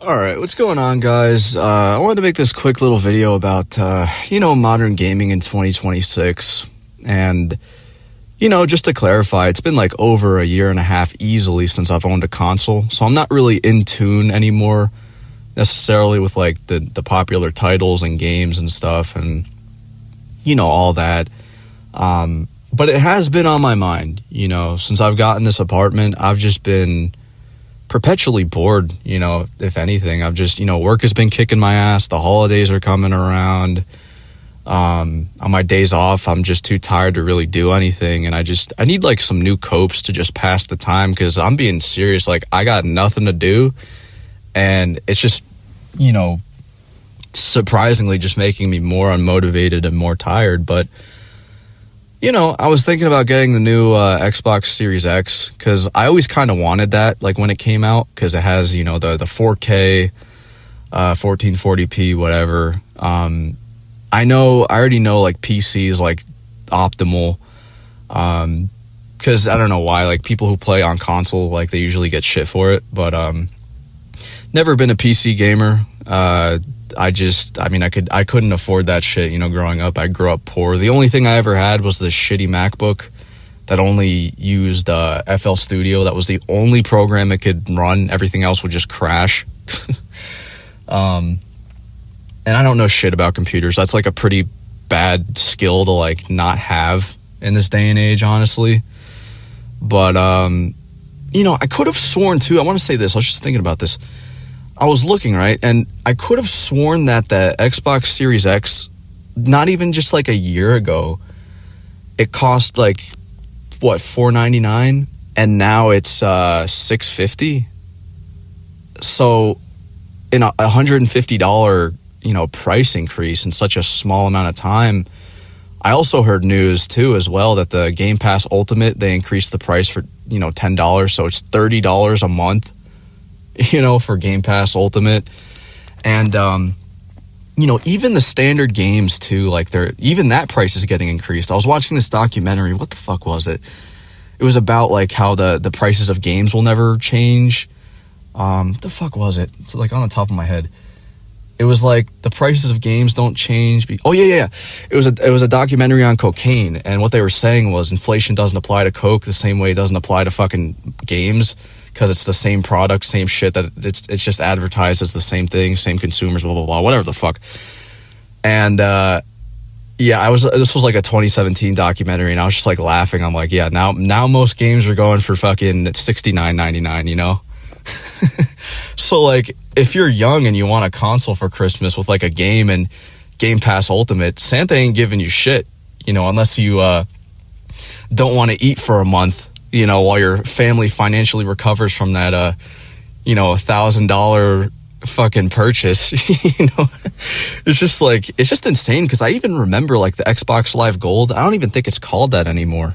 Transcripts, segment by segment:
All right, what's going on, guys? I wanted to make this quick little video about, modern gaming in 2026. And, just to clarify, it's been like over a year and a half easily since I've owned a console. So I'm not really in tune anymore necessarily with like the popular titles and games and stuff and, all that. But it has been on my mind, since I've gotten this apartment. I've just been perpetually bored, if anything. I've just, work has been kicking my ass. The holidays are coming around. On my days off, I'm just too tired to really do anything. And I need like some new copes to just pass the time, because I'm being serious. Like, I got nothing to do. And it's just, surprisingly just making me more unmotivated and more tired. But I was thinking about getting the new Xbox Series X, because I always kind of wanted that, like when it came out, because it has, the 4K, 1440p, whatever. I already know like PC is like optimal, because I don't know why, like people who play on console, like they usually get shit for it, but never been a PC gamer. I couldn't afford that shit, growing up. I grew up poor. The only thing I ever had was this shitty MacBook that only used FL Studio. That was the only program it could run. Everything else would just crash. And I don't know shit about computers. That's like a pretty bad skill to like not have in this day and age, honestly. But, I could have sworn too. I want to say this. I was just thinking about this. I was looking, right, and I could have sworn that the Xbox Series X, not even just like a year ago, it cost like, what, $499, and now it's $650. So in a $150, price increase in such a small amount of time. I also heard news too as well that the Game Pass Ultimate, they increased the price for, $10, so it's $30 a month. For Game Pass Ultimate. And, even the standard games too, like even that price is getting increased. I was watching this documentary. What the fuck was it? It was about like how the prices of games will never change. What the fuck was it? It's like on the top of my head. It was like the prices of games don't change. Oh yeah. It was a documentary on cocaine, and what they were saying was inflation doesn't apply to coke the same way it doesn't apply to fucking games, because it's the same product, same shit, that it's just advertised as the same thing, same consumers, blah blah blah, whatever the fuck. And this was like a 2017 documentary, and I was just like laughing. I'm like, yeah, now most games are going for fucking $69.99, So like, if you're young and you want a console for Christmas with like a game and Game Pass Ultimate, Santa ain't giving you shit, unless you don't want to eat for a month, while your family financially recovers from that $1,000 fucking purchase. It's just insane, because I even remember like the Xbox Live Gold. I don't even think it's called that anymore.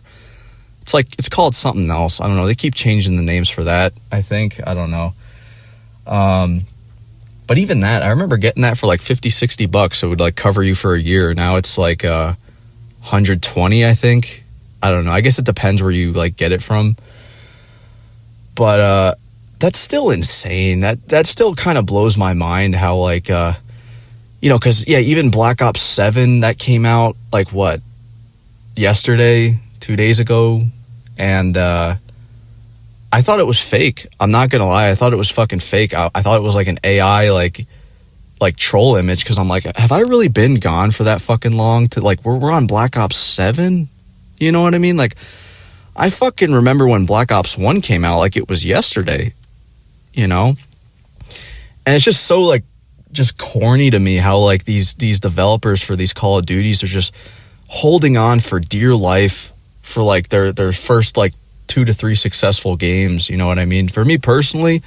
It's called something else. I don't know. They keep changing the names for that, I think. I don't know. But even that, I remember getting that for like $50-$60. It would like cover you for a year. Now it's like $120, I think. I don't know. I guess it depends where you like get it from. But that's still insane. That still kind of blows my mind how like because even Black Ops 7, that came out like what, yesterday, 2 days ago, and I thought it was fake. I'm not gonna lie, I thought it was fucking fake. I thought it was like an AI like troll image, because I'm like, have I really been gone for that fucking long to like we're on Black Ops 7? You know what I mean? Like, I fucking remember when Black Ops 1 came out like it was yesterday, and it's just so like just corny to me how like these developers for these Call of Duties are just holding on for dear life for like their first like 2 to 3 successful games. You know what I mean? For me personally,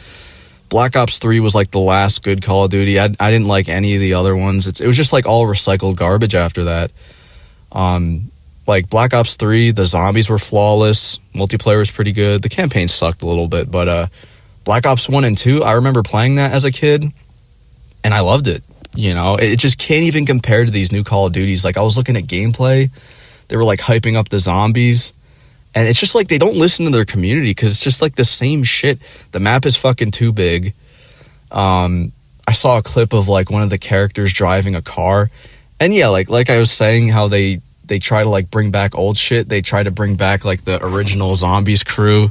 Black Ops 3 was like the last good Call of Duty. I didn't like any of the other ones. It was just like all recycled garbage after that. Like Black Ops 3, the zombies were flawless. Multiplayer was pretty good. The campaign sucked a little bit, but Black Ops 1 and 2, I remember playing that as a kid, and I loved it. It just can't even compare to these new Call of Duties. Like, I was looking at gameplay. They were like hyping up the zombies, and it's just like they don't listen to their community, because it's just like the same shit. The map is fucking too big. I saw a clip of like one of the characters driving a car, and yeah, like I was saying, how they try to like bring back old shit. They try to bring back like the original Zombies crew,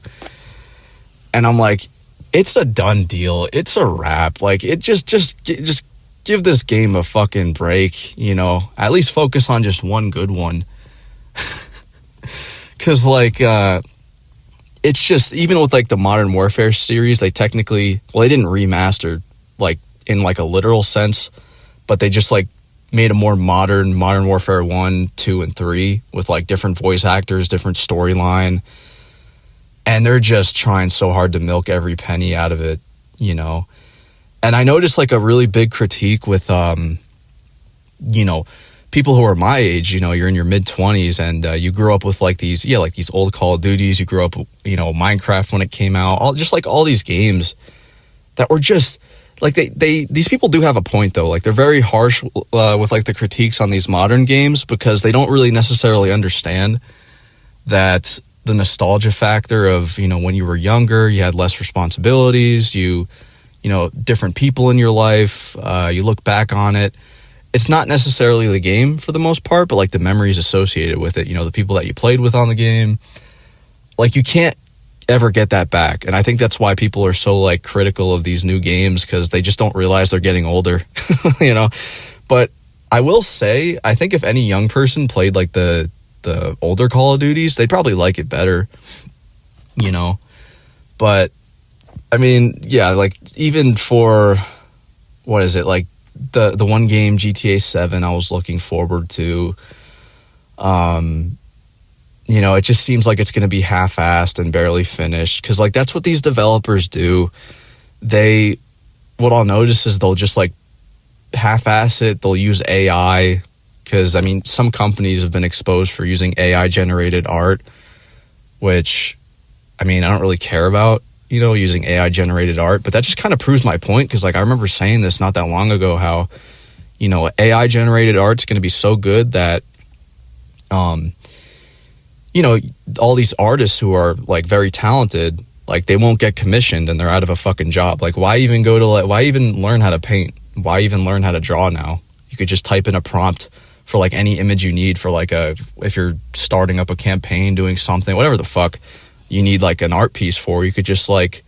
and I'm like, it's a done deal. It's a wrap. Like, it just give this game a fucking break. You know, at least focus on just one good one. Because like it's just, even with like the Modern Warfare series, they technically, well, they didn't remaster like in like a literal sense, but they just like made a more modern Warfare 1, 2, and 3 with like different voice actors, different storyline, and they're just trying so hard to milk every penny out of it, you know. And I noticed like a really big critique with you know, people who are my age. You know, you're in your mid-20s and you grew up with like these old Call of Duties. You grew up, you know, Minecraft when it came out, all these games that were just like, these people do have a point though. Like, they're very harsh with like the critiques on these modern games, because they don't really necessarily understand that the nostalgia factor of, you know, when you were younger, you had less responsibilities, you know, different people in your life, you look back on it. It's not necessarily the game for the most part, but like the memories associated with it, you know, the people that you played with on the game. Like, you can't ever get that back. And I think that's why people are so like critical of these new games, because they just don't realize they're getting older, you know. But I will say, I think if any young person played like the older Call of Duties, they'd probably like it better, you know. But I mean, yeah, like, even for, what is it, like the one game, GTA 7, I was looking forward to, you know, it just seems like it's going to be half-assed and barely finished, because like that's what these developers do. What I'll notice is they'll just like half-ass it. They'll use AI, because I mean, some companies have been exposed for using AI generated art, which, I mean, I don't really care about, you know, using AI generated art, but that just kind of proves my point, because like I remember saying this not that long ago, how, you know, AI generated art's going to be so good that you know, all these artists who are like very talented, like they won't get commissioned and they're out of a fucking job. Like, why even learn how to paint? Why even learn how to draw now? You could just type in a prompt for like any image you need for like if you're starting up a campaign, doing something, whatever the fuck you need like an art piece for, you could just like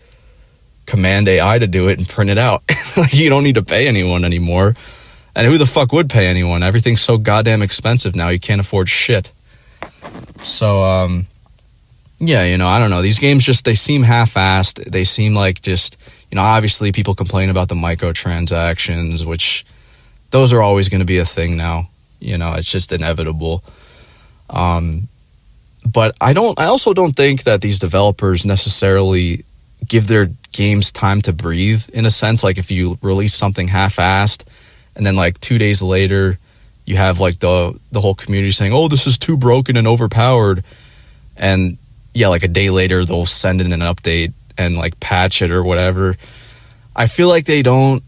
command AI to do it and print it out. Like, you don't need to pay anyone anymore. And who the fuck would pay anyone? Everything's so goddamn expensive now, you can't afford shit. So, yeah, you know, I don't know. These games just, they seem half-assed. They seem like just, you know, obviously people complain about the microtransactions, which those are always going to be a thing now. You know, it's just inevitable. But I also don't think that these developers necessarily give their games time to breathe, in a sense. Like, if you release something half-assed and then like 2 days later you have like the whole community saying, oh, this is too broken and overpowered, and yeah, like a day later they'll send in an update and like patch it or whatever. I feel like they don't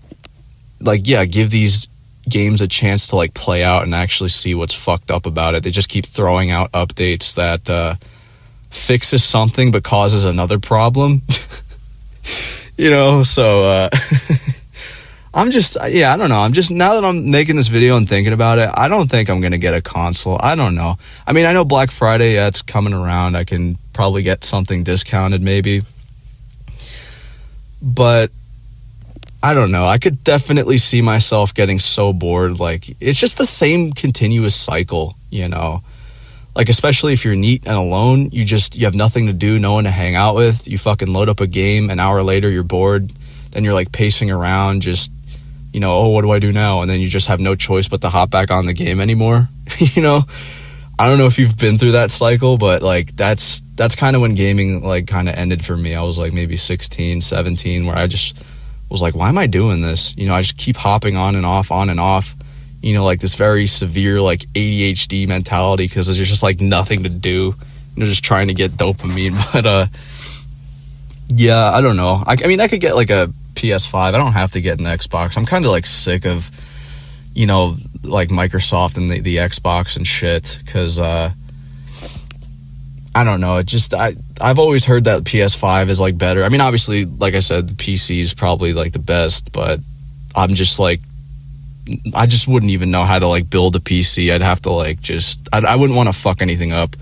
like, yeah, give these games a chance to like play out and actually see what's fucked up about it. They just keep throwing out updates that fixes something but causes another problem. You know, so I'm just, yeah, I don't know. I'm just, now that I'm making this video and thinking about it, I don't think I'm going to get a console. I don't know. I mean, I know Black Friday, yeah, it's coming around. I can probably get something discounted maybe. But I don't know. I could definitely see myself getting so bored. Like, it's just the same continuous cycle, you know? Like, especially if you're neat and alone, you have nothing to do, no one to hang out with. You fucking load up a game, an hour later you're bored. Then you're like pacing around, just, you know, oh, what do I do now? And then you just have no choice but to hop back on the game anymore. You know, I don't know if you've been through that cycle, but like that's kind of when gaming like kind of ended for me. I was like maybe 16, 17, where I just was like, why am I doing this? You know, I just keep hopping on and off, you know, like this very severe like ADHD mentality, because there's just like nothing to do. You're just trying to get dopamine. But yeah, I don't know. I mean, I could get like a PS5. I don't have to get an Xbox. I'm kind of like sick of, you know, like Microsoft and the Xbox and shit, because I don't know. I've always heard that PS5 is like better. I mean, obviously, like I said, the PC is probably like the best, but I'm just like, I just wouldn't even know how to like build a PC. I'd have to like I wouldn't want to fuck anything up.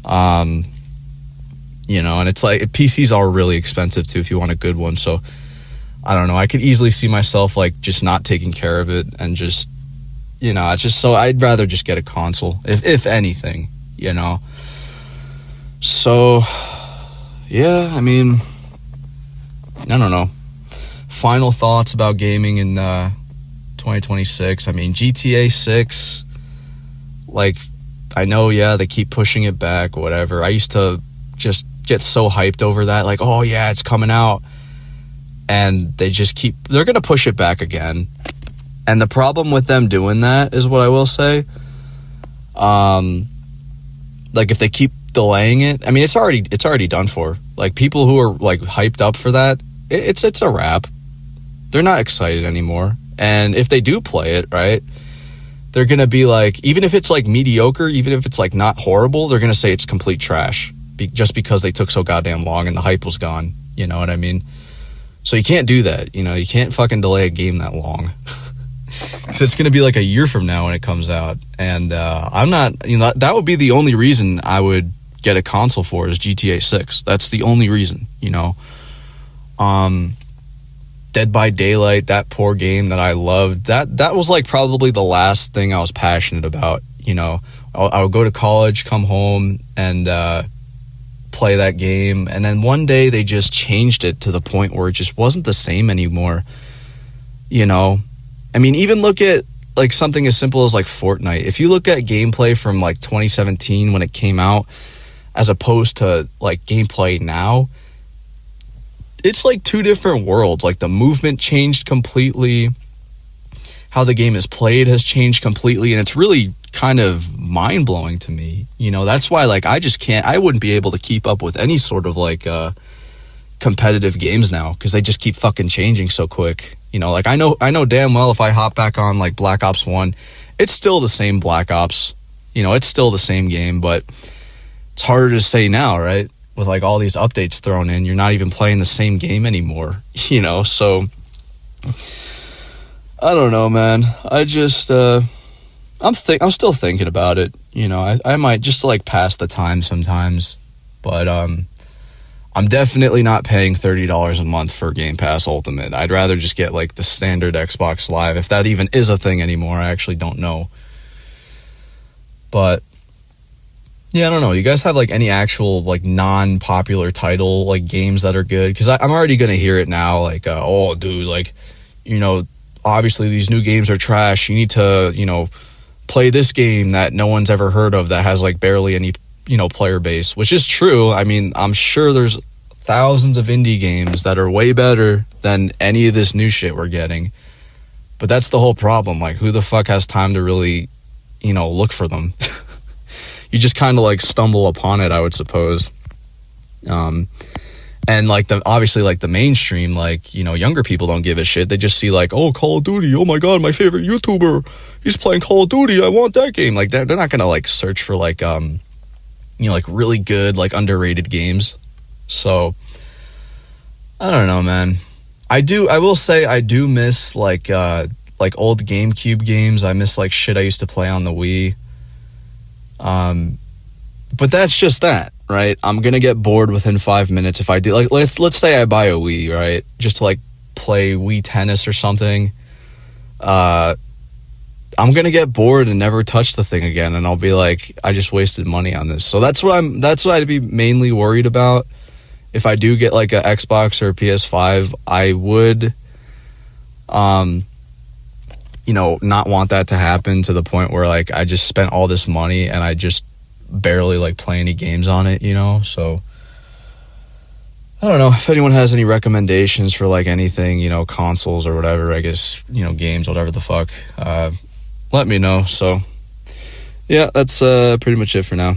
And it's like PCs are really expensive too if you want a good one. So I don't know. I could easily see myself like just not taking care of it and just, it's just so I'd rather just get a console if anything, So, yeah, I mean, I don't know. Final thoughts about gaming in 2026. I mean, GTA 6, like, I know, yeah, they keep pushing it back, whatever. I used to just get so hyped over that, like, oh, yeah, it's coming out. And they're going to push it back again. And the problem with them doing that is what I will say. Like, if they keep delaying it, I mean, it's already done for. Like, people who are like hyped up for that, it's a wrap. They're not excited anymore. And if they do play it, right, they're gonna be like, even if it's like mediocre, even if it's like not horrible, they're gonna say it's complete trash just because they took so goddamn long and the hype was gone. You know what I mean? So you can't do that. You can't fucking delay a game that long. Because it's going to be like a year from now when it comes out. And I'm not, that would be the only reason I would get a console for is GTA 6. That's the only reason, Dead by Daylight, that poor game that I loved, that was like probably the last thing I was passionate about. I would go to college, come home, and play that game. And then one day they just changed it to the point where it just wasn't the same anymore. I mean, even look at like something as simple as like Fortnite. If you look at gameplay from like 2017 when it came out, as opposed to like gameplay now, it's like two different worlds. Like the movement changed completely. How the game is played has changed completely. And it's really kind of mind blowing to me. That's why like I wouldn't be able to keep up with any sort of like competitive games now because they just keep fucking changing so quick. Like I know damn well if I hop back on like Black Ops 1, it's still the same Black Ops. It's still the same game, but it's harder to say now, right? With like all these updates thrown in, you're not even playing the same game anymore, so I don't know, man. I just I'm still thinking about it. I might just like pass the time sometimes, but I'm definitely not paying $30 a month for Game Pass Ultimate. I'd rather just get like the standard Xbox Live, if that even is a thing anymore. I actually don't know. But yeah, I don't know. You guys have like any actual like non-popular title like games that are good? Because I'm already gonna hear it now. Like, oh, dude, like, obviously these new games are trash. You need to, play this game that no one's ever heard of that has like barely any player base, which is true. I mean, I'm sure there's thousands of indie games that are way better than any of this new shit we're getting. But that's the whole problem. Like, who the fuck has time to really, look for them? You just kind of like stumble upon it, I would suppose. And like obviously like the mainstream, like, younger people don't give a shit. They just see like, oh, Call of Duty. Oh my God, my favorite YouTuber, he's playing Call of Duty. I want that game. Like they're not going to like search for like, like really good, like underrated games. So I don't know, man. I will say I do miss like old GameCube games. I miss like shit I used to play on the Wii. But that's just that, right? I'm going to get bored within 5 minutes if I do. Like let's say I buy a Wii, right? Just to like play Wii tennis or something. I'm going to get bored and never touch the thing again. And I'll be like, I just wasted money on this. So that's what I'd be mainly worried about. If I do get like a Xbox or a PS5, I would, not want that to happen to the point where like I just spent all this money and I just barely like play any games on it, so I don't know if anyone has any recommendations for like anything, consoles or whatever, I guess, games, whatever the fuck, let me know. So yeah, that's pretty much it for now.